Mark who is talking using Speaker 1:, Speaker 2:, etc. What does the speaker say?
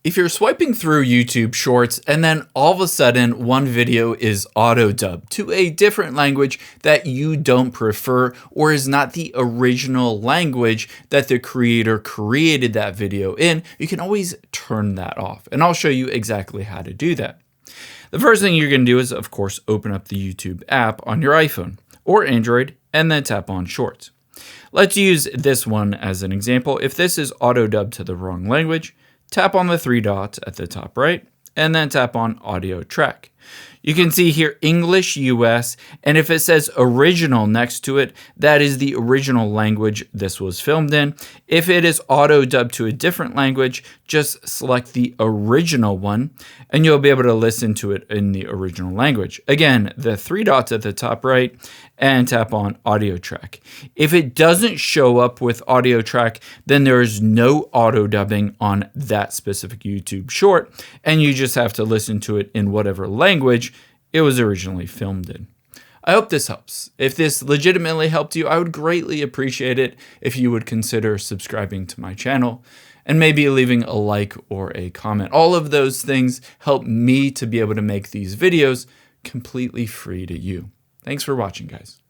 Speaker 1: If you're swiping through YouTube Shorts and then all of a sudden one video is auto-dubbed to a different language that you don't prefer or is not the original language that the creator created that video in, you can always turn that off. And I'll show you exactly how to do that. The first thing you're going to do is, of course, open up the YouTube app on your iPhone or Android and then tap on Shorts. Let's use this one as an example. If this is auto-dubbed to the wrong language, tap on the three dots at the top right, and then tap on Audio Track. You can see here English US, and if it says original next to it, that is the original language this was filmed in. If it is auto-dubbed to a different language, just select the original one, and you'll be able to listen to it in the original language. Again, the three dots at the top right, and tap on Audio Track. If it doesn't show up with Audio Track, then there is no auto-dubbing on that specific YouTube short, and you just have to listen to it in whatever language it was originally filmed in. I hope this helps. If this legitimately helped you, I would greatly appreciate it if you would consider subscribing to my channel and maybe leaving a like or a comment. All of those things help me to be able to make these videos completely free to you. Thanks for watching, guys.